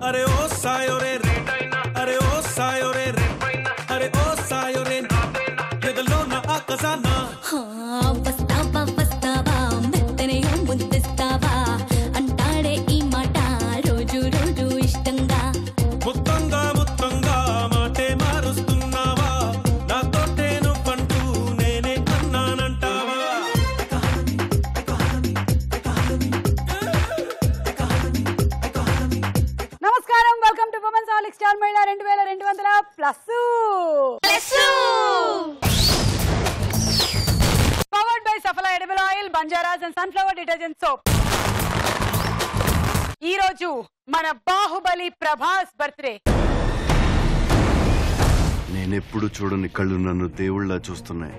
అరే ఓ సాయో రే రేటైనా అరే ఓ సాయో రే రేపైనా అరే ఓ సాయో రే ఎదలో నా ఆకసానా వస్తావా వస్తావా మెత్తనయో ముద్దిస్తావా అంటాడే ఈ మాట రోజు రోజు ఇష్టంగా ముత్తంగా ముత్తంగా మాటే మారుస్తున్నావా నాతోటే నువ్వంటూ నేనే అన్నానంటావా నమస్కారం, వెల్కమ్ టు ఉమెన్స్ ఆలిక్ స్టార్ మహిళ 2200+. Powered by Saphala edible oil, Banjaras and sunflower detergent soap. ఈ రోజు మన బాహుబలి ప్రభాస్ బర్త్డే. నేనెప్పుడు చూడని కళ్ళు నన్ను దేవుళ్ళ చూస్తున్నాయి.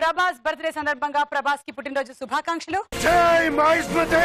ప్రభాస్ బర్త్డే సందర్భంగా ప్రభాస్ కి పుట్టినరోజు శుభాకాంక్షలు. జై మహేష్మతి.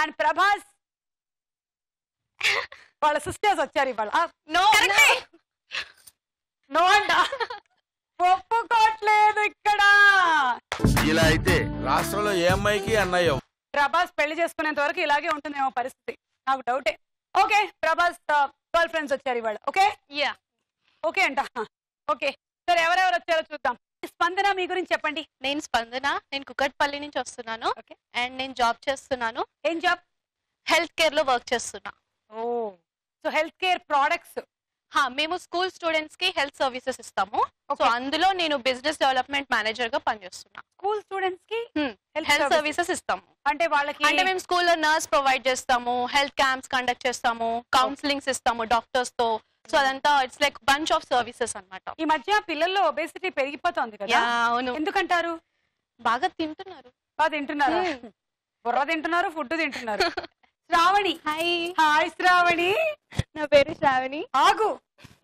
అండ్ ప్రభాస్ వాళ్ళ సిస్టర్స్ వచ్చారు ఇవాళ. నో అంట, ఒప్పుకోవట్లేదు ఇక్కడ. ఇలా అయితే రాష్ట్రంలో ఏ అమ్మాయికి అన్నయ్య ప్రభాస్ పెళ్లి చేసుకునేంత వరకు ఇలాగే ఉంటుందేమో పరిస్థితి, నాకు డౌటే. ఓకే, ప్రభాస్ గర్ల్ ఫ్రెండ్స్ వచ్చారు ఇవాళ. ఓకే ఓకే అంట. ఓకే సరే, ఎవరెవరు వచ్చారో చూద్దాం. స్పందన, మీ గురించి చెప్పండి. నేను స్పందన, నేను కుకట్పల్లి నుంచి వస్తున్నాను. అండ్ నేను జాబ్ చేస్తున్నాను. ఏం జాబ్? హెల్త్ కేర్ లో వర్క్ చేస్తున్నా. ఓ, సో హెల్త్ కేర్ ప్రొడక్ట్స్. మేము స్కూల్ స్టూడెంట్స్ కి హెల్త్ సర్వీసెస్ ఇస్తాము. సో అందులో నేను బిజినెస్ డెవలప్మెంట్ మేనేజర్ గా పనిచేస్తున్నా. స్కూల్ స్టూడెంట్స్ కి హెల్త్ సర్వీసెస్ ఇస్తాము. అంటే వాళ్ళకి అంటే మేము స్కూల్లో నర్స్ ప్రొవైడ్ చేస్తాము, హెల్త్ క్యాంప్స్ కండక్ట్ చేస్తాము, కౌన్సిలింగ్స్ ఇస్తాము డాక్టర్స్ తో. సో అదంతా it's like bunch of services అన్నమాట. ఈ మధ్య పిల్లల్లో ఒబేసిటీ పెరిగిపోతుంది కదా, అవును. ఎందుకంటారు? బాగా తింటున్నారు. బాగా తింటున్నారు, బుర్ర తింటున్నారు, ఫుడ్ తింటున్నారు. శ్రావణి. హాయ్. హాయ్ శ్రావణి. నా పేరు శ్రావణి. ఆగు,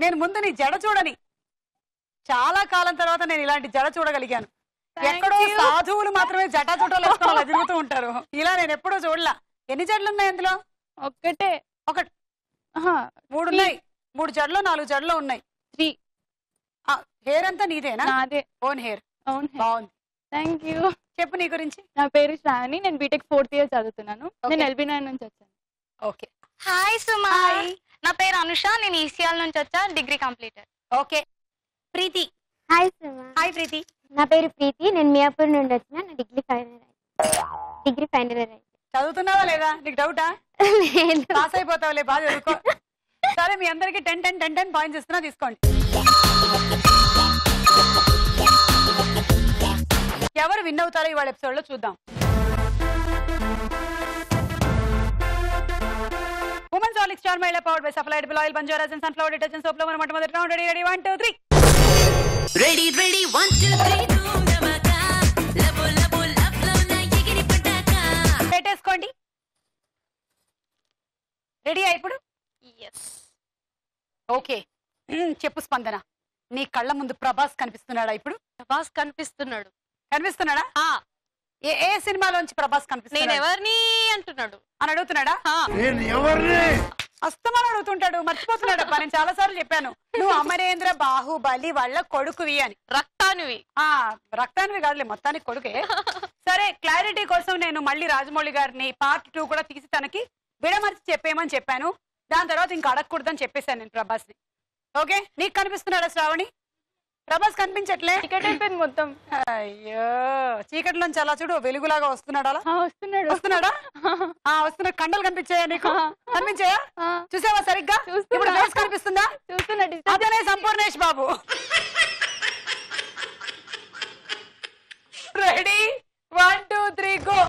నేను ముందు నీ జడ చూడని. చాలా కాలం తర్వాత నేను ఇలాంటి జడ చూడగలిగాను. ఎక్కడో సాధువులు మాత్రమే జటా చుట్టాలు వేసుకొని అలా తిరుగుతూ ఉంటారు, ఇలా నేను ఎప్పుడూ చూడలా. ఎన్ని జడలు ఉన్నాయి అందులో? ఒకటే. ఒకటి. 3 ఉన్నాయి. 3 జడలో 4 జడలో ఉన్నాయి. 3. హెయిర్ అంతా నీదేనా? నాదే. Own hair. బాగుంది. Thank you. చెప్పు నీ గురించి. నా పేరు శ్రావణి, నేను బీటెక్ 4th ఇయర్ చదువుతున్నాను. నేను LB9 నుంచి వచ్చాను. ఓకే. హాయ్ సుమా. నా పేరు అనుష, నేను ఈసీఎల్ నుంచి వచ్చా, డిగ్రీ కంప్లీటెడ్. ఓకే. ప్రీతి. హాయ్ సుమా. హాయ్ ప్రీతి. నా పేరు ప్రీతి, నేను మియాపూర్ నుండి వచ్చిన. నా డిగ్రీ ఫైనల్ ఇయర్. చదువుతున్నావా లేదా? నీకు డౌటా? పాస్ అయిపోతావులే, బాగా చదువుకో. సరే, మీ అందరికి 10 పాయింట్స్ ఇస్తున్నా, తీసుకోండి. ఎవరు విన్ అవుతారో ఇవాళ ఎపిసోడ్ లో చూద్దాం. ఉమెన్స్ ఆలిక్ స్టార్ మహిళ powered by Saphala edible oil, Banjaras and sunflower detergent soap లో మనం మొట్టమొదటి రౌండ్. రెడీ 1 2 3. రెడీ 1 2 3 పెట్టేసుకోండి. రెడీయా ఇప్పుడు? ఓకే. చెప్పు స్పందన, నీ కళ్ళ ముందు ప్రభాస్ కనిపిస్తున్నాడా ఇప్పుడు? ప్రభాస్ కనిపిస్తున్నాడు. కనిపిస్తున్నాడా? ఏ సినిమాలోంచి ప్రభాస్ కనిపిస్తున్నాడు? నేను ఎవరిని అంటున్నాడు అని అడుగుతున్నాడా? అస్తమానం అడుగుతుంటాడు, మర్చిపోతున్నాడు. నేను చాలా సార్లు చెప్పాను, నువ్వు అమరేంద్ర బాహుబలి వాళ్ళ కొడుకువి అని. రక్తానివి. రక్తానివి కాదులే, మొత్తానికి కొడుకే. సరే, క్లారిటీ కోసం నేను మళ్ళీ రాజమౌళి గారిని పార్ట్ 2 కూడా తీసి తనకి విడమర్చి చెప్పేయమని చెప్పాను. దాని తర్వాత ఇంకా అడగకూడదని చెప్పేశాను నేను ప్రభాస్ ని. ఓకే, నీకు కనిపిస్తున్నాడా శ్రావణి? ప్రభాస్ కనిపించట్లే, చీకటి అయిపోయింది మొత్తం. అయ్యో, చీకటిలోంచి అలా చూడు వెలుగులాగా వస్తున్నాడా? వస్తున్నాడా? వస్తున్నాడు. కండలు కనిపించాయా నీకు? కనిపించాయా? చూసావా సరిగ్గా? ఇప్పుడు ఫేస్ కనిపిస్తుందా? చూస్తున్నాడు. అతనే Sampoornesh Babu. Ready 1 2 3 go.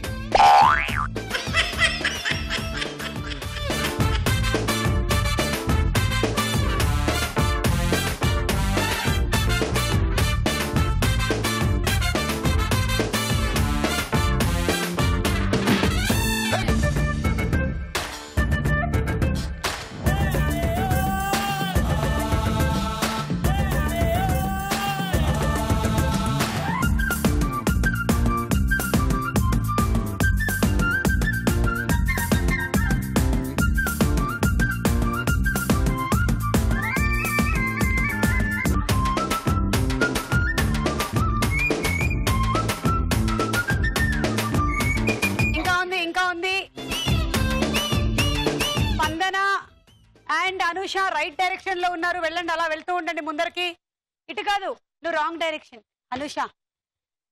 Right direction లో ఉన్నారు, వెళ్ళండి, అలా వెళ్తూ ఉండండి ముందరికి. ఇటు కాదు, నువ్వు రాంగ్ డైరెక్షన్. అనుష,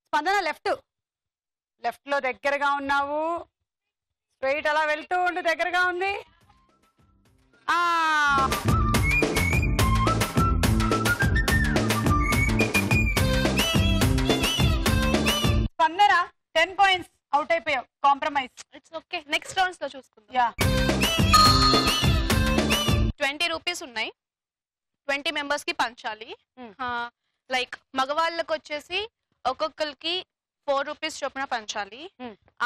స్పందన లెఫ్ట్ లో దగ్గరగా ఉన్నావు. స్ట్రైట్ అలా వెళ్తూ ఉండు, దగ్గరగా ఉంది. స్పందన 10 points అవుట్ అయిపోయావు. Compromise. It's okay, next rounds లో చూసుకుందాం. యా 20 రూపీస్ ఉన్నాయి, 20 మెంబర్స్ కి పంచాలి. లైక్ మగవాళ్ళకి వచ్చేసి ఒక్కొక్కరికి 4 రూపీస్ చొప్పున పంచాలి,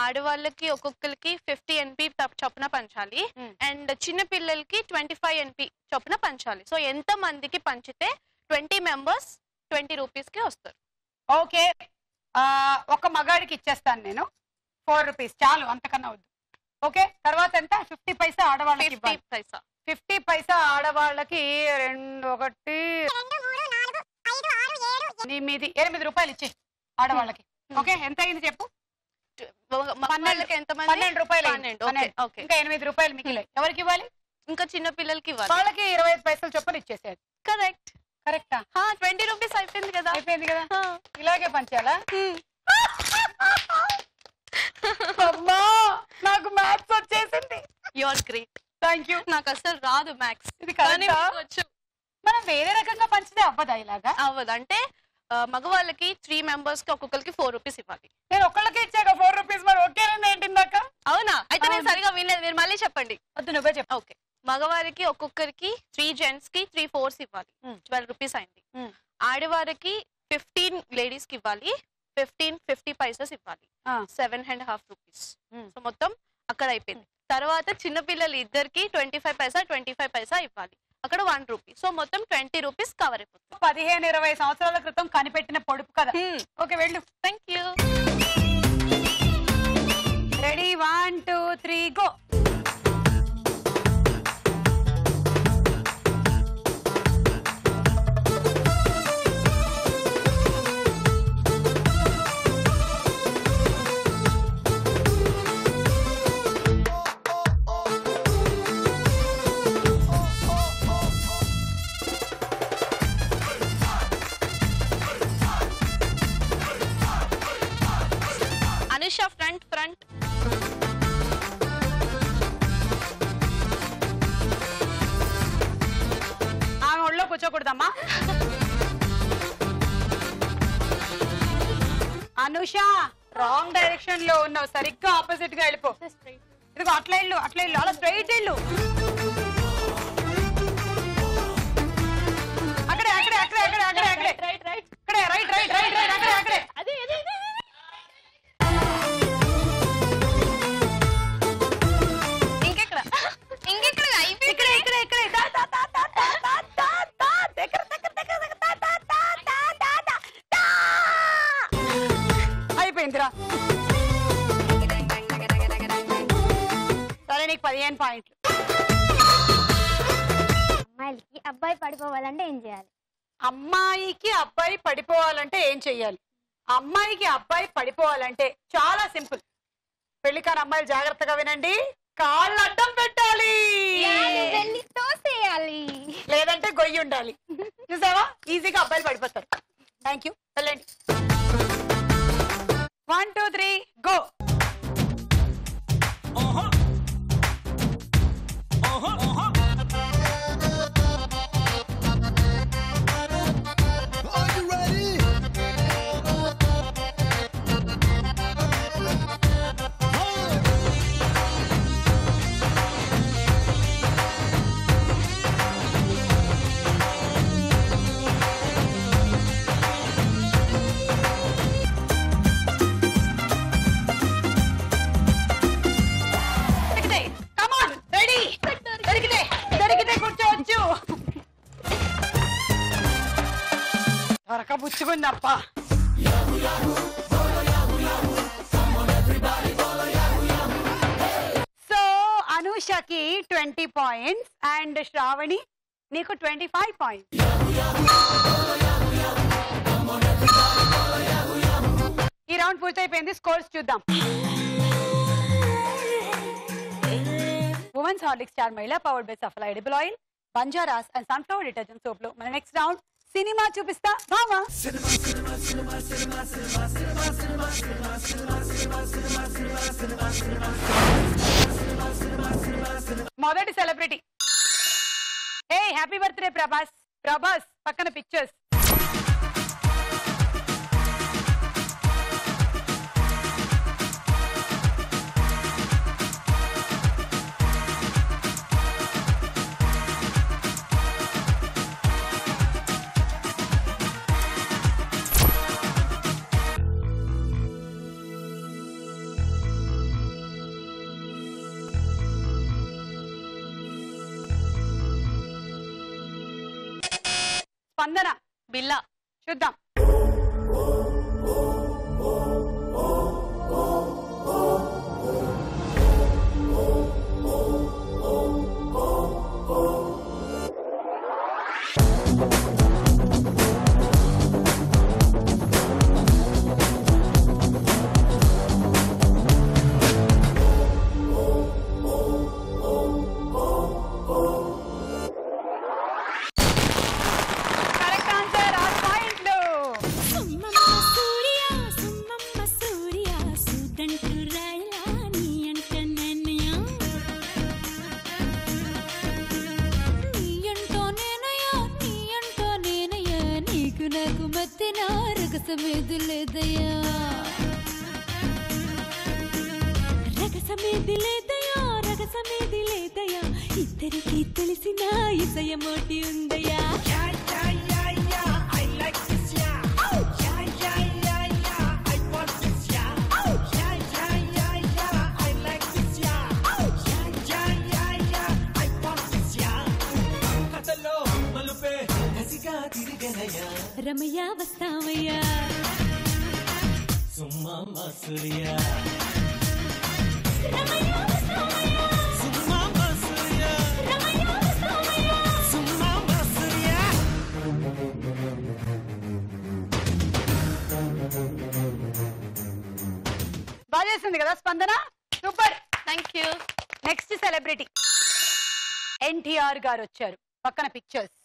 ఆడవాళ్ళకి ఒక్కొక్కరికి 50 NP చొప్పున పంచాలి, అండ్ చిన్న పిల్లలకి 25 NP చొప్పున పంచాలి. సో ఎంత మందికి పంచితే 20 మెంబర్స్ 20 రూపీస్ కి వస్తారు. ఓకే, ఒక మగాడికి ఇచ్చేస్తాను నేను 4 రూపీస్ చాలు, అంతకన్నా వద్దు. ఓకే, తర్వాత ఎంత? 50 పైసా ఆడవాళ్ళకి. 50 పైసా. 50 పైసా ఆడవాళ్ళకి 2 1 8 రూపాయలు ఇచ్చే ఆడవాళ్ళకి. ఓకే, ఎంత అయింది చెప్పు? 12 రూపాయలు. ఇంకా 8 రూపాయలు మిగిలాయి. ఎవరికి ఇవ్వాలి? ఇంకా చిన్న పిల్లలకి ఇవ్వాలి. వాళ్ళకి 25 పైసలు చొప్పున ఇచ్చేసేది. కరెక్ట్. కరెక్టా? 20 రూపీస్ అయిపోయింది కదా. అయిపోయింది కదా. ఇలాగే పంచాలా? అమ్మా, నాకు మ్యాథ్స్ వచ్చేసింది. You are great. Thank you. నాకు అసలు రాదు మ్యాథ్స్. ఇది వచ్చు. మనం వేరే రకంగా పంచితే అవ్వదా ఇలాగా? అవ్వదు. అంటే మగవాళ్ళకి 3 మెంబర్స్ కి ఒక్కొక్కరికి 4 రూపీస్ ఇవ్వాలి. నేను ఒక్కళ్ళకి ఇచ్చాక 4 రూపీస్. మరి ఓకే ఏంటిందాక? అవునా? అయితే నేను సరిగా వినలేదు, మీరు మళ్ళీ చెప్పండి. వద్దు, నువ్వే చెప్పు. ఓకే, మగవారికి ఒక్కొక్కరికి 3 జెంట్స్ కి 3 4s ఇవ్వాలి, 12 రూపీస్ అయింది. ఆడవారికి 15 లేడీస్ కి ఇవ్వాలి, 50 పైసెస్ ఇవ్వాలి, 7.5 రూపీస్. సో మొత్తం అక్కడ అయిపోయింది. తర్వాత చిన్నపిల్లలు ఇద్దరికి 25 పైసా ఇవ్వాలి, అక్కడ 1 రూపీ. సో మొత్తం 20 రూపీస్ కవర్ అయిపోతుంది. 15-20 సంవత్సరాల క్రితం కనిపెట్టిన పొడుపు కదా. ఓకే, వెళ్ళు. Thank you. Ready, 1 2 3 go. Anusha front. ఆమె ఒళ్ళో కూర్చోకూడదమ్మా. అనుష, రాంగ్ డైరెక్షన్ లో ఉన్నావు, సరిగ్గా ఆపోజిట్ గా వెళ్ళిపో. ఇదిగో అట్లా ఇల్లు, అలా స్ట్రైట్ ఇల్లు. అక్కడే రైట్. అయిపోయిందిరా. సరే, నీకు 15 పాయింట్లు. అమ్మాయిలకి అబ్బాయి పడిపోవాలంటే ఏం చేయాలి? అమ్మాయికి అబ్బాయి పడిపోవాలంటే ఏం చెయ్యాలి? అమ్మాయికి అబ్బాయి పడిపోవాలంటే చాలా సింపుల్. పెళ్లి కాని అమ్మాయిలు జాగ్రత్తగా వినండి. కాళ్ళు అడ్డం పెట్టాలి, లేదంటే గొయ్యి ఉండాలి. చూసావా, ఈజీగా అబ్బాయిలు పడిపోతారు. థ్యాంక్ యూ, వెళ్ళండి. 1 2 3 గో. పుచ్చుకుందప్ప. సో అనుషకి 20 పాయింట్స్ అండ్ శ్రావణి నీకు 25 పాయింట్స్. ఈ రౌండ్ పూర్తయిపోయింది. స్కోర్స్ చూద్దాం. Women's Horlicks star Mahila powered by Saphala edible oil, Banjaras and sunflower detergent soap లో మన నెక్స్ట్ రౌండ్ సినిమా చూపిస్తా మామా. మొదటి celebrity. A happy birthday Prabhas. Prabhas పక్కన పిక్చర్స్. స్పందన. బిల్లా. చూద్దాం. ఇద్దరికి తెలిసిన ఇసయమోటి ఉందయ్యా. రమయ్య వస్తావయ్యా. సుమ్మా మసూరియా. బాగా చేసింది కదా స్పందన. Super. Thank you. Next celebrity. NTR గారు వచ్చారు. పక్కన పిక్చర్స్.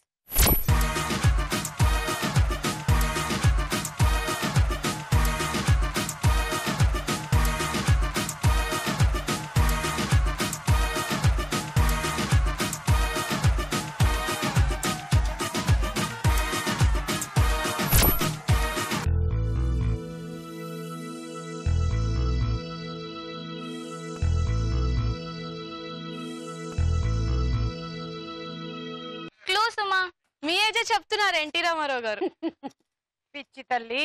మీ ఏజే చెప్తున్నారు ఎన్టీ రామారావు గారు. పిచ్చి తల్లి,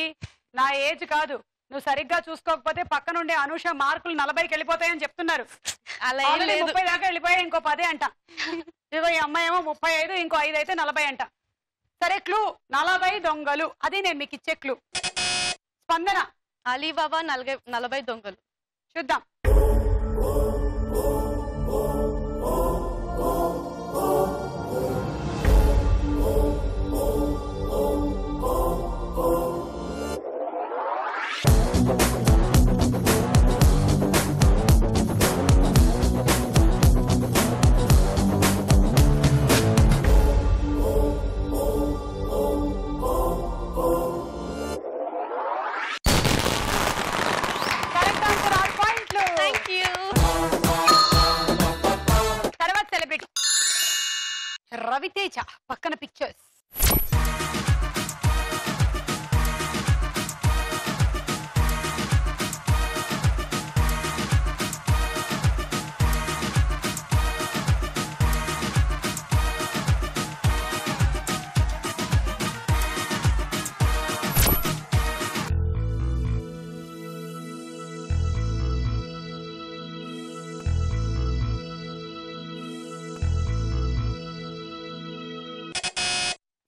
నా ఏజ్ కాదు. నువ్వు సరిగ్గా చూసుకోకపోతే పక్క నుండి అనూష మార్కులు 40కి వెళ్ళిపోతాయని చెప్తున్నారు. అలా 30 దాకా వెళ్ళిపోయాయి, ఇంకో 10 అంట. ఇదిగో ఈ అమ్మాయి ఏమో 35, ఇంకో 5 అయితే 40 అంట. సరే క్లూ 40 దొంగలు. అది నేను మీకు ఇచ్చే క్లూ. స్పందన. అలీబాబా 40 దొంగలు. చూద్దాం. రవితేజ. పక్కన పిక్చర్స్.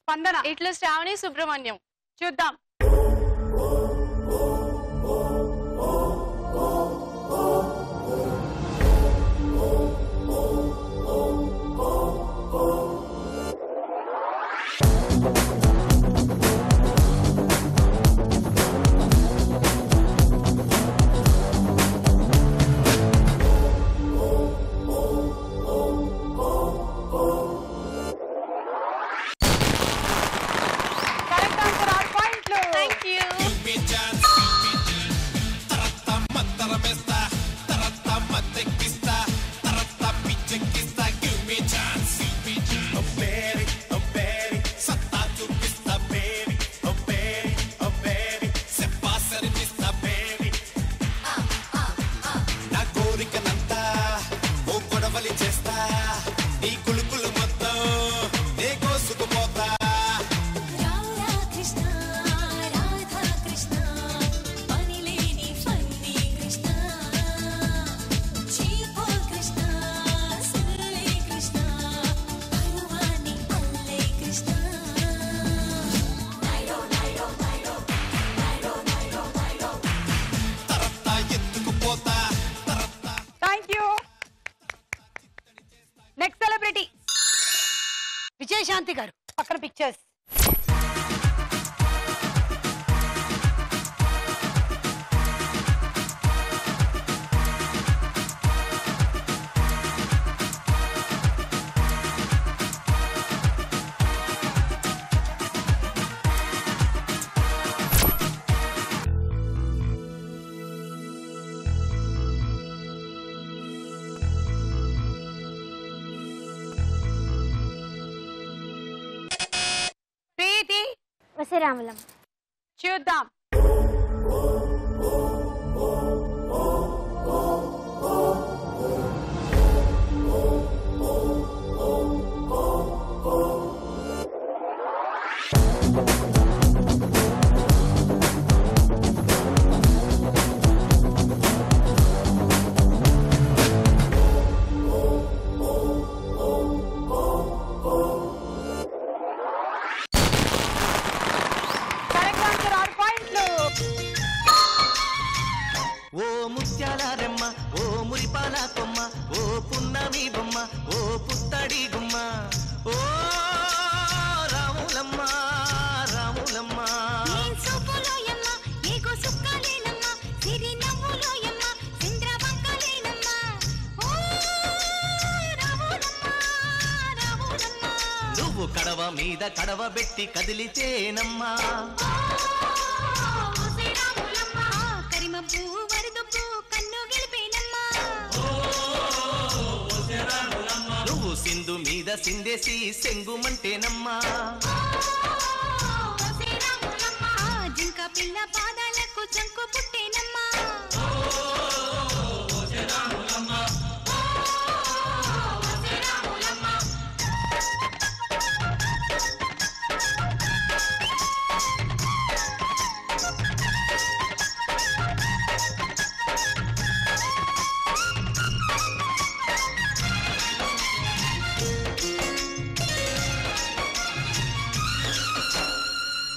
స్పందన. ఇట్లా శ్రావణి సుబ్రహ్మణ్యం. చూద్దాం. పిక్చర్స్. వసరాములం. చూద్దాం. ఓ ముత్యాల రెమ్మ, ఓ మురిపాల కొమ్మ, ఓ పున్నమి బొమ్మ, ఓ పుత్తడి గుమ్మ, ఓ రాములమ్మ రాములమ్మ. నువ్వు కడవ మీద కడవ పెట్టి కదిలితేనమ్మా, నువ్వు సింధు మీద సిందేసి సెంగుమంటేనమ్మా, జింక పిల్ల పాదాలకు చంకు పుట్టేనమ్మా.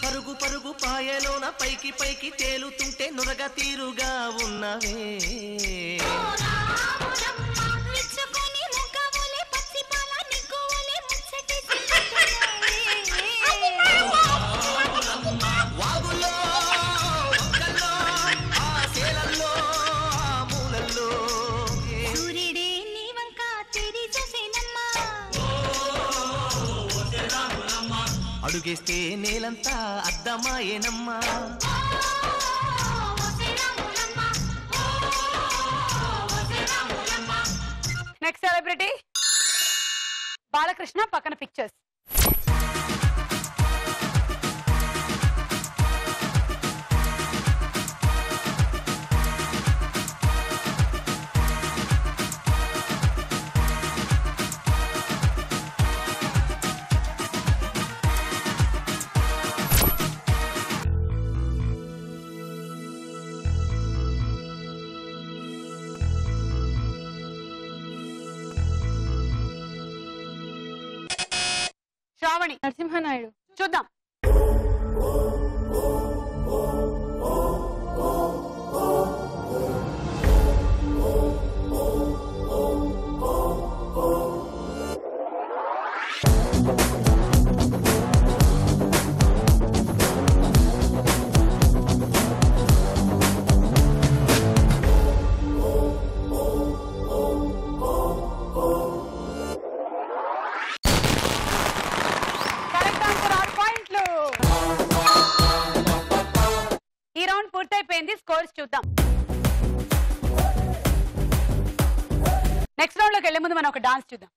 పరుగు పరుగు పాయలోన పైకి పైకి తేలుతుంటే నురగ తీరుగా ఉన్నవే, వాగుల్లో ఒక్కల్లో ఆ సేలల్లో ఆ మూలల్లో సూర్యుడే నీ వంక తిరి చూసేనమ్మా. అడుగేస్తే నేలంతా అద్దమాయేనమ్మా, నెక్స్ట్ సెలబ్రిటీ బాలకృష్ణ. పక్కన పిక్చర్స్. శ్రావణి. నరసింహనాయుడు. చూద్దాం. పూర్తయిపోయింది. స్కోర్స్ చూద్దాం. నెక్స్ట్ రౌండ్ లోకి వెళ్లే ముందు మనం ఒక డాన్స్ చూద్దాం.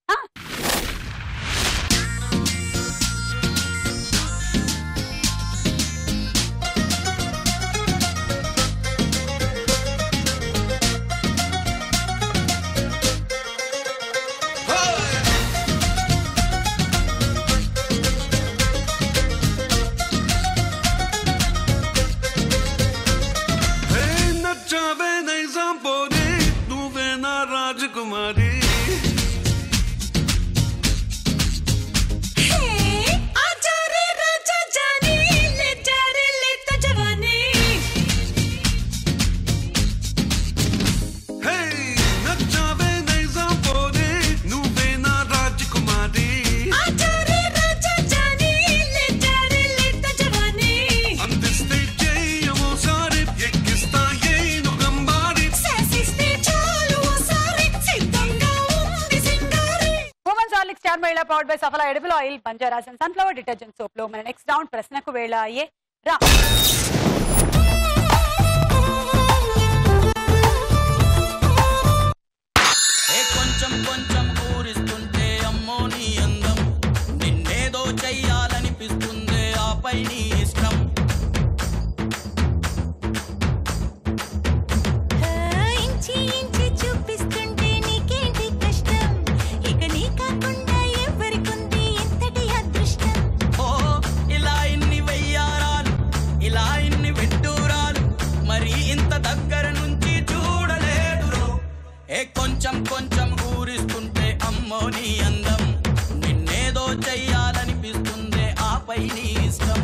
By Saphala edible oil, Banjaras and sunflower detergent soap లో మన నెక్స్ట్ రౌండ్ ప్రశ్నకు వేళ అయ్యే రా. కొంచెం కొంచెం ఊరిస్తుంటే అమ్మో నీ అందం, నిన్నేదో చెయ్యాలనిపిస్తుంది ఆపై నీ ఇష్టం. ఇంచి ఇంచి చూపిస్తుంటే నీకేంటి కష్టం, ఇక నీ కాకుండా ఎవరికుంది ఇంతటి అదృష్టం. ఓ ఇలా ఇన్ని వెయ్యారాలు, ఇలా ఇన్ని వెట్టూరాలు, మరి ఇంత దగ్గర నుంచి చూడలేదు. కొంచెం కొంచెం ఊరిస్తుంటే అమ్మో నీ అందం, నిన్నేదో చెయ్యాలనిపిస్తుంది ఆపై నీ ఇష్టం.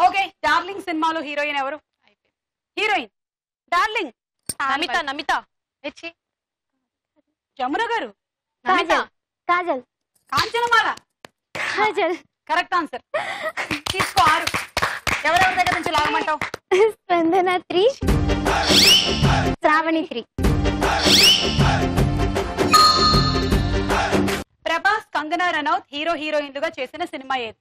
ఓకే, డార్లింగ్ సినిమాలో హీరోయిన్ ఎవరు? Heroine Darling Namitha. Namitha Jamuna garu. Kajal Kajal Kanchanamala Kajal. Correct answer. తీసుకో 6. ఎవరెవరి దగ్గర నుంచి లాగమంటావు? స్పందన 3, శ్రావణి 3. ప్రభాస్, కంగనా రనౌత్ హీరో హీరోయిన్లుగా చేసిన సినిమా ఏది?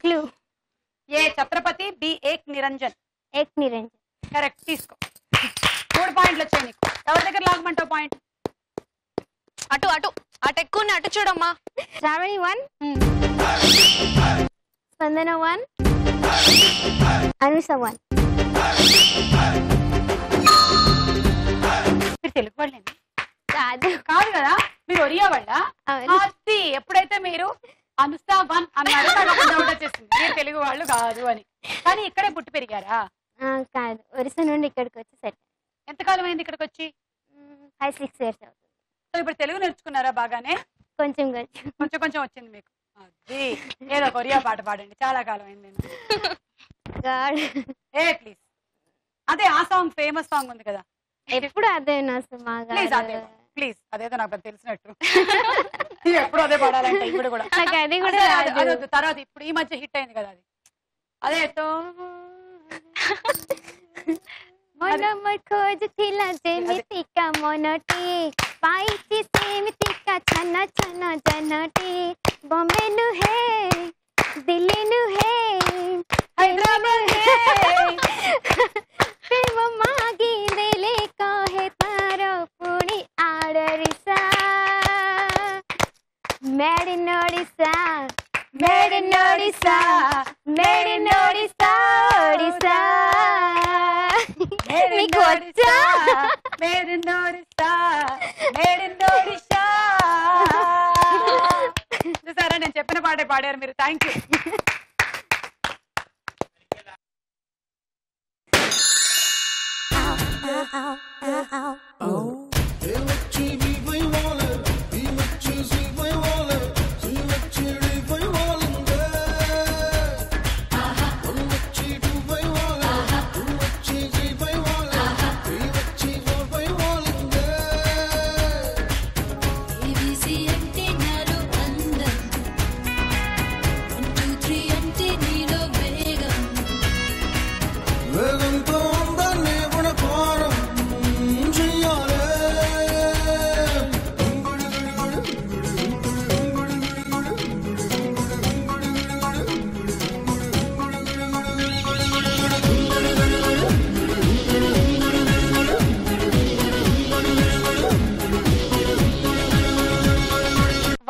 Clue. A Chhatrapati, B Ek Niranjan. Ek Niranjan. Correct, తీసుకో. 3 పాయింట్లు వచ్చాయి నీకు. ఎవరి దగ్గర లాగమంటావు పాయింట్? అటు అటు అటు ఎక్కువ అటు చూడమ్మా. శ్రావణి 1, స్పందన 1, అనుష 1. మీరు తెలుగు వాళ్ళేనా? కాదు కాదు కదా, మీరు ఒరియా వాళ్ళ. అవును. ఎప్పుడైతే మీరు అనుష్ఠా 1 అన్నారు నాకు ఒక డౌట్ వచ్చేసింది, మీరు తెలుగు వాళ్ళు కాదు అని. కానీ ఇక్కడే పుట్టి పెరిగారా? కాదు, ఒరిస్సా నుండి ఇక్కడికి వచ్చి సెట్. ఎంతకాలం అయింది ఇక్కడికి వచ్చి? 5-6 years అవుతుంది. సో ఇప్పుడు తెలుగు నేర్చుకున్నారా బాగానే? కొంచెం కొంచెం కొంచెం వచ్చింది మీకు. అది ఏదో కొరియా పాట పాడండి, చాలా కాలం అయింది. ఏ ప్లీజ్, అదే ఆ సాంగ్ ఫేమస్ సాంగ్ ఉంది కదా, ఎప్పుడు అదే నా సుమా ప్లీజ్ అదే ప్లీజ్, అదేదో నాకు తెలిసినట్టు. ఎప్పుడు అదే పాడాలంటే ఇప్పుడు కూడా నాకు అది కూడా అదొద్దు. తర్వాత ఇప్పుడు ఈ మధ్య హిట్ అయింది కదా అది, అదే మొనమ ఖోజుతిలా జెమితికా మొనటి పాయిచి సేమితికా చన చన జనటి బొంబేను హే దిల్లీను హే హైదరాబాద్ హే ప్రేమ మాగి దేలే కాహే తారో పుడి ఆడరిసా made in Odisha made in Odisha made in Odisha Odisha. మీకు వచ్చా? Made in Odisha made in Odisha. చూసారా, నేను చెప్పిన పాటే పాడారు మీరు. Thank you.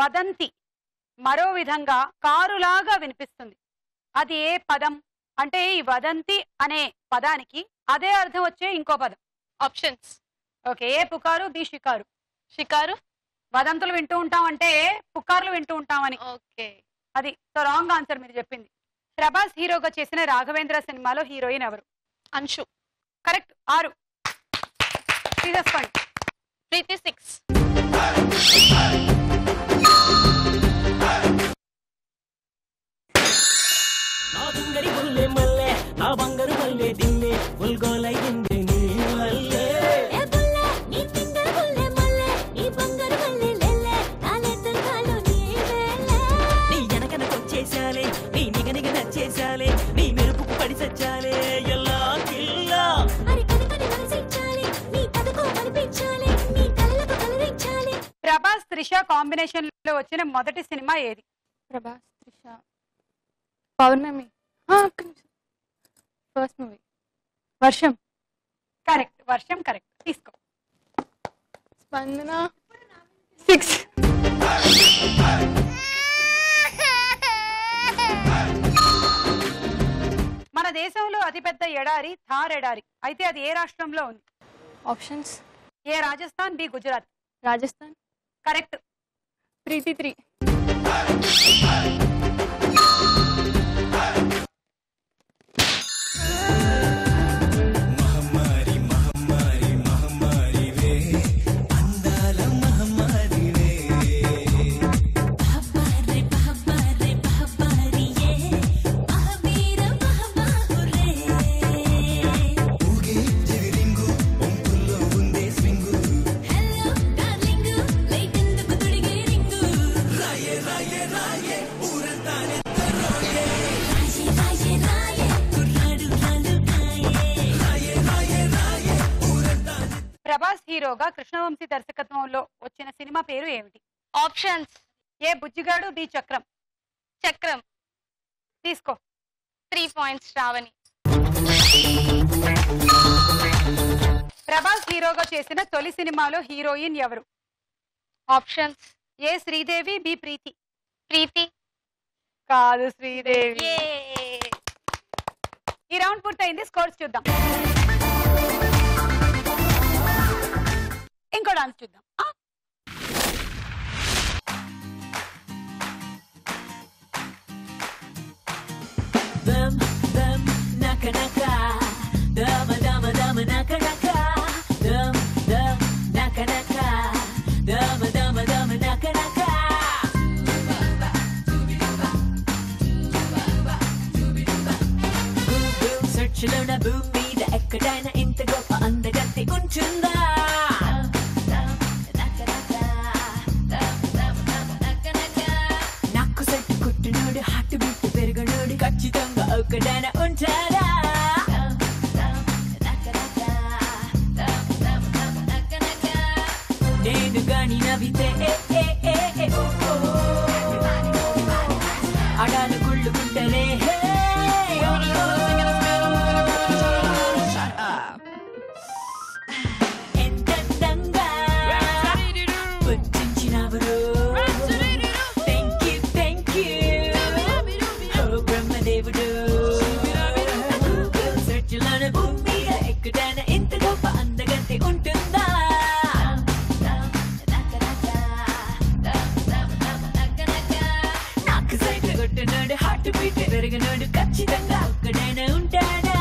వదంతి మరో విధంగా కారులాగా వినిపిస్తుంది. అది ఏ పదం? అంటే ఈ వదంతి అనే పదానికి అదే అర్థం వచ్చే ఇంకో పదం. ఆప్షన్స్. ఓకే, ఏ పుకారు, బి షికారు. షికారు. వదంతులు వింటూ ఉంటాం అంటే పుకార్లు వింటూ ఉంటామని. ఓకే, అది సో రాంగ్ ఆన్సర్ మీరు చెప్పింది. ప్రభాస్ హీరోగా చేసిన రాఘవేంద్ర సినిమాలో హీరోయిన్ ఎవరు? అంశు. కరెక్ట్. 6 తీసేసుకోండి. ప్రీతి 6. నా దుంగరి బుల్లె మల్లె నా బంగారు మల్లె దిల్లె ఉల్గోలయ్యింది నీ వల్లే. ఏ బుల్లె నీ పింగర్ బుల్లె మల్లె నీ బంగారు మల్లె లెల్లె నాలెత్తగాలు నీ వేలే. నీ వెనకనకొచ్చేసాలే నీ నిగనిగ నచ్చేసాలే నీ మెరుపుకు పడి సచ్చాలే ఎల్లా త్రిష కాంబినేషన్ లో వచ్చిన మొదటి సినిమా ఏది? ప్రభాస్ త్రిష పౌర్ణమి ఫస్ట్ మూవీ వర్షం. కరెక్ట్, వర్షం కరెక్ట్. తీసుకో. స్పందన 6. మన దేశంలో అతిపెద్ద ఎడారి థార్ ఎడారి, అయితే అది ఏ రాష్ట్రంలో ఉంది? Options A Rajasthan, B Gujarat. Rajasthan. Correct. Preethi 3. Prabhas హీరోగా కృష్ణవంశీ దర్శకత్వంలో వచ్చిన సినిమా పేరు ఏమిటి? ఆప్షన్స్ ఏ బుజ్జిగాడు, బి చక్రం. చక్రం. తీసుకో. 3 points శ్రావణి. ప్రభాస్ హీరోగా చేసిన తొలి సినిమాలో హీరోయిన్ ఎవరు? ఆప్షన్స్ ఏ శ్రీదేవి, బి ప్రీతి. ప్రీతి. కాదు, శ్రీదేవి. ఈ రౌండ్ పూర్తయింది. స్కోర్స్ చూద్దాం. ఇంకో డాన్స్ చూద్దాం. భూమి మీద ఎక్కడైనా ఇంత గొప్ప అందగత్తి ఉంటుందా? నాకు సెట్ కుట్టినోడు హార్ట్ బీట్ పెరగనోడు ఖచ్చితంగా ఒక్కడైనా ఉంటాడా? నేను గాని నవ్వితే అడాలు కుళ్ళుకుంటలే. ఎంతంగా వచ్చించినవరు. థ్యాంక్ యూ ఓ బ్రహ్మదేవుడు. సెర్చ్లోన భూమి మీద ఎక్కడైనా ఇంత గొప్ప అందగత్తి ఉంటుందా? నాకు సైట్ కొట్టినోడు హార్ట్ బీట్ పెరిగినోడు ఖచ్చితంగా ఒక్కడైనా ఉంటాడా?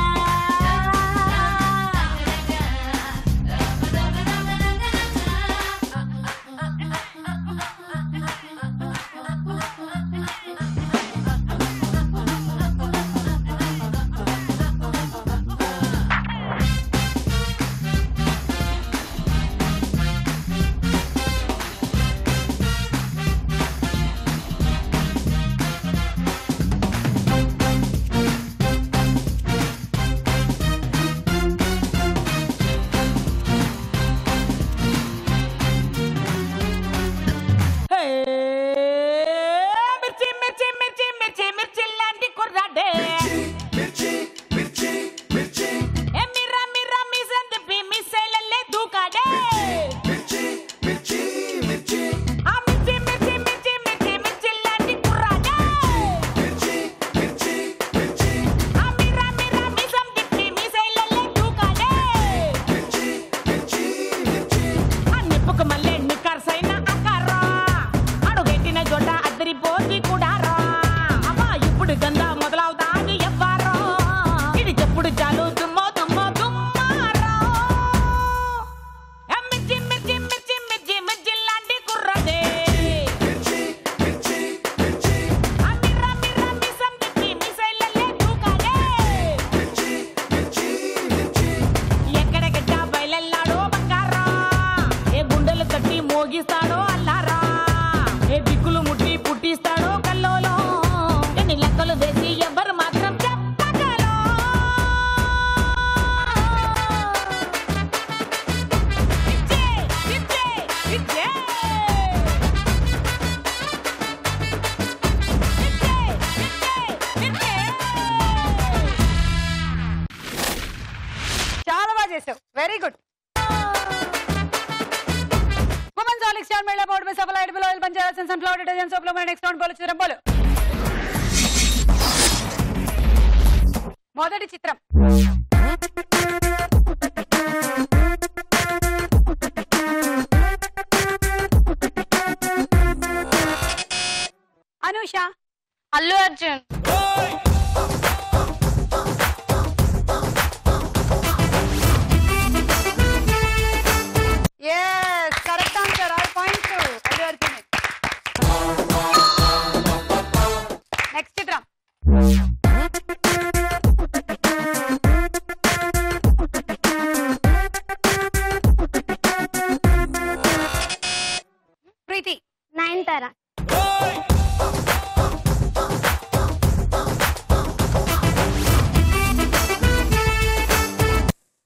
Very good. Women's Horlicks star Mela powder में सफल एडिबल ऑयल बन जाएगा सनफ्लावर डिटर्जेंट सोप लो मैं नेक्स्ट राउंड बोलो చిత్రం बोलो. మొదటి చిత్రం Anusha. Allu Arjun. yes correct answer all points Allu Arjun. Next చిత్రం ప్రీతి. నయనతార.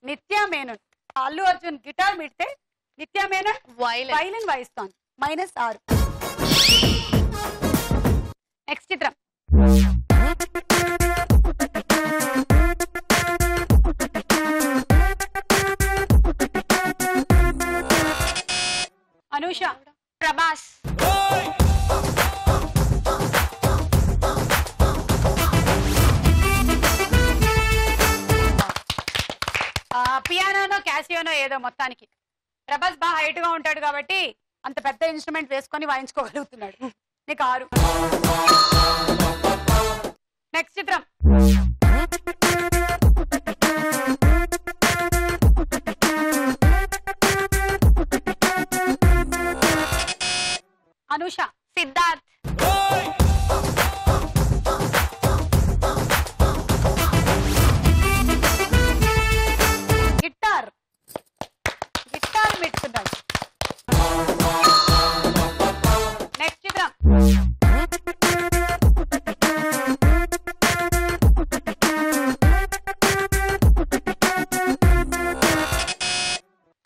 నిత్యా మేనన్. అల్లు అర్జున్ గిటార్ మీడితే నిత్యా మేనన్ వైలిన్ వాయిస్తాను. -6. నెక్స్ట్ చిత్రం అనూష. ప్రభాస్. పియానోనో క్యాసియోనో ఏదో మొత్తానికి. ప్రభాస్ బాగా హైట్ గా ఉంటాడు కాబట్టి అంత పెద్ద ఇన్స్ట్రుమెంట్ వేసుకొని వాయించుకోగలుగుతున్నాడు. నీకు 6. నెక్స్ట్ చిత్రం అనూష. సిద్ధార్థ్. గిటార్ మెట్టుకున్నాడు. నెక్స్ట్ చిత్రం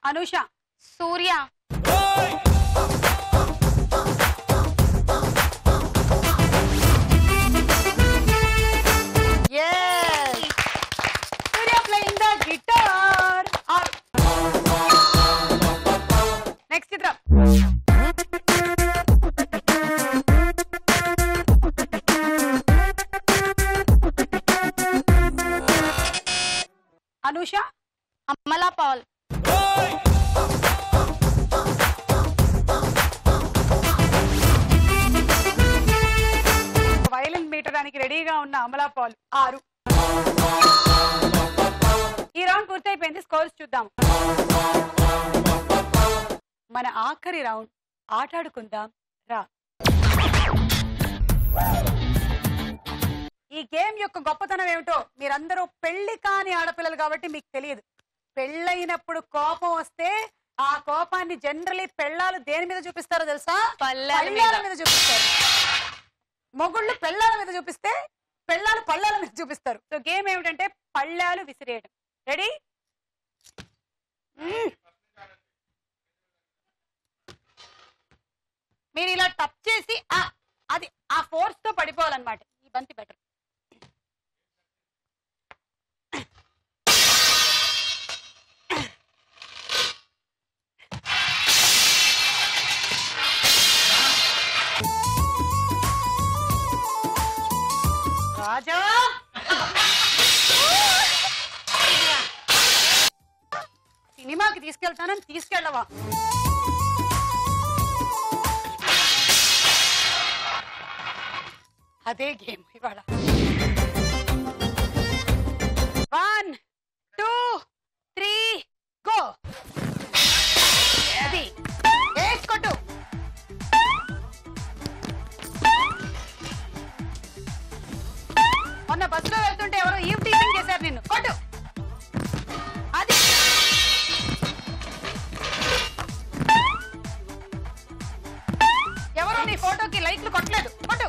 అనూష. సూర్య. yes Surya playing the guitar. Next చిత్రం అనూష. అమలా పాల్. వైలిన్ మీటడానికి రెడీగా ఉన్న అమలా పాల్ 6. ఈ రౌండ్ పూర్తయిపోయింది. స్కోర్స్ చూద్దాం. మన ఆఖరి రౌండ్ ఆటాడుకుందాం రా. ఈ గేమ్ యొక్క గొప్పతనం ఏమిటో మీరందరూ పెళ్లి కాని ఆడపిల్లలు కాబట్టి మీకు తెలియదు. పెళ్ళైనప్పుడు కోపం వస్తే ఆ కోపాన్ని జనరలీ పెళ్ళాలు దేని మీద చూపిస్తారో తెలుసా? పళ్ళాల మీద చూపిస్తారు. మొగుళ్ళు పెళ్ళాల మీద చూపిస్తే పెళ్ళాలు పళ్ళాల మీద చూపిస్తారు. సో గేమ్ ఏమిటంటే పళ్ళాలు విసిరేయడం. రెడీ? మీరు ఇలా టచ్ చేసి అది ఆ ఫోర్స్ తో పడిపోవాలన్నమాట. ఈ బంతి బెటర్. రాజా సినిమాకి తీసుకెళ్తానని తీసుకెళ్ళవా? అదే గేమ్ ఇవాళ. 1 2 3 గో. అది వేసుకొట్టు. మొన్న బస్సులో వెళ్తుంటే ఎవరో ఈవ్ టీచింగ్ చేశారు నిన్ను. కొట్టు. అది ఎవరో నీ ఫోటోకి లైక్లు కొట్టలేదు. కొట్టు.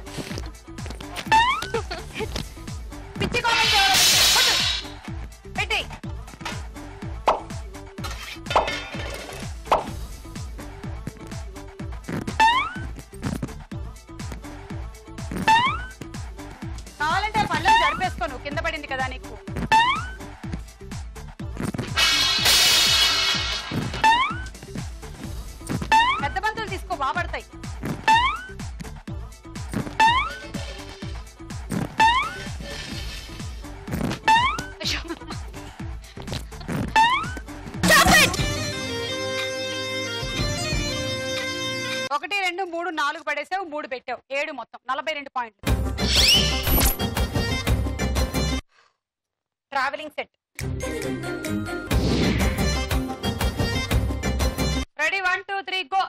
పిచ్చి కామెంట్ ఎవరో కొట్టు. పెట్టి కావాలంటే పళ్ళు జరిపేసుకో. నువ్వు కింద పడింది కదా నీకు. బాగా పడతాయి. ఒకటి 2 3 4 పడేసావు, 3 పెట్టావు, 7 మొత్తం 42 పాయింట్లు. Travelling set ready 1 2 3 go.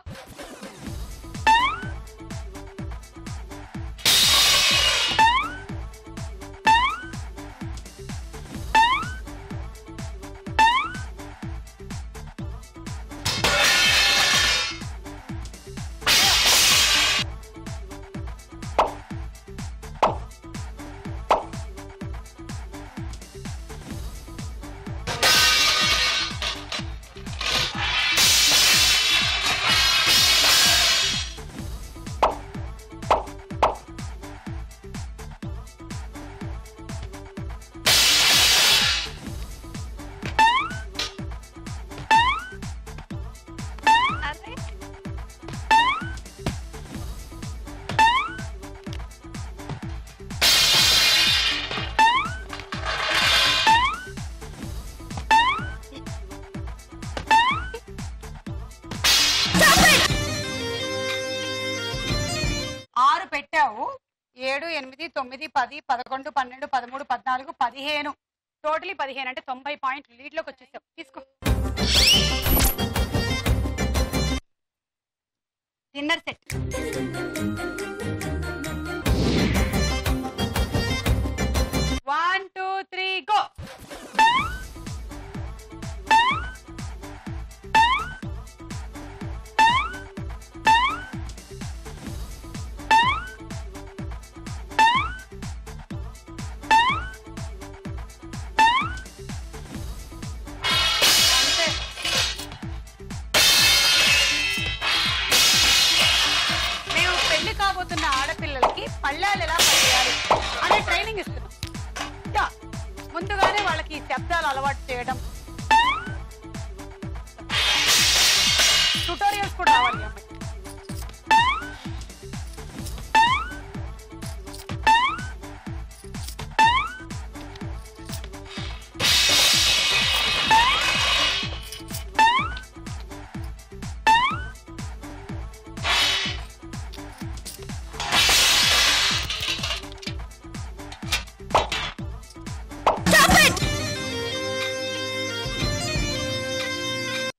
పెట్టావు 7 8 9 10 11 12 13 14 15 టోటలీ 15 అంటే 90 పాయింట్లు లీడ్ లోకి వచ్చేసావు. తీసుకో. Dinner set one two three go. కాబోతున్న ఆడపిల్లలకి పళ్ళాలు ఎలా పడేయాలి అనే ట్రైనింగ్ ఇస్తున్నాం. ముందుగానే వాళ్ళకి శబ్దాలు అలవాటు చేయడం, ట్యుటోరియల్స్ కూడా రావాలి.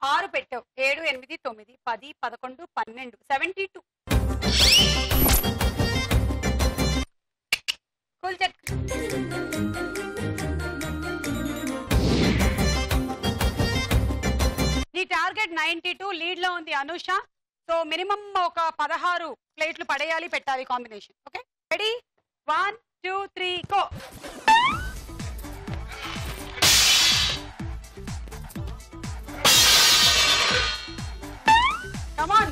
అమ్మాయి పెట్టావు 7 8 9 10 11 12 72 ఫుల్ చెక్. నీ టార్గెట్ 92 లీడ్ లో ఉంది అనుష. సో మినిమం ఒక 16 ప్లేట్లు పడేయాలి, పెట్టాలి combination. Okay ready 1 2 3 go. Come on.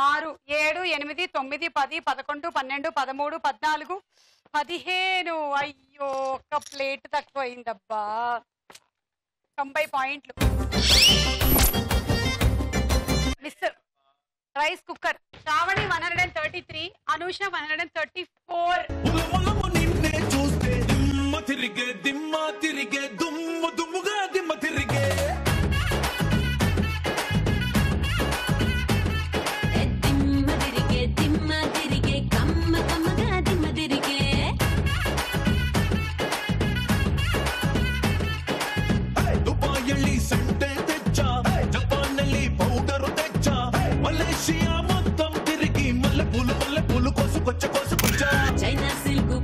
ఆరు 7 8 9 10 11 12 13 14 15. అయ్యో ఒక ప్లేట్ తక్కువ అయిందబ్బా. 90 పాయింట్లు. Miss rice cooker Shravani 133, Anusha 134. నిన్నే చూస్తే దిమ్మ తిరిగే దుమ్ము దుమ్ముగా దిమ్మ తిరిగే.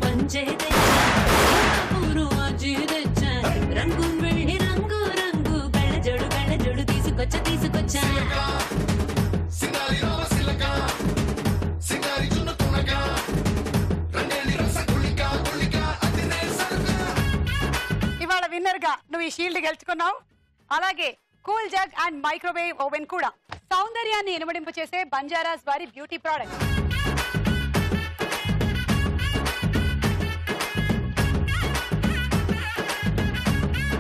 పంచే తెచ్చా పూరు ఆజీ తెచ్చా రంగు వెళ్ళి రంగు రంగు బెళ్ళ జోడు తీసుకొచ్చా ఇవాళ విన్నర్ గా నువ్వు ఈ షీల్డ్ గెలుచుకున్నావు. అలాగే cool jug and microwave oven కూడా సౌందర్యాన్ని ఇనుమడింపు చేసే బంజారాస్ వారి బ్యూటీ ప్రోడక్ట్.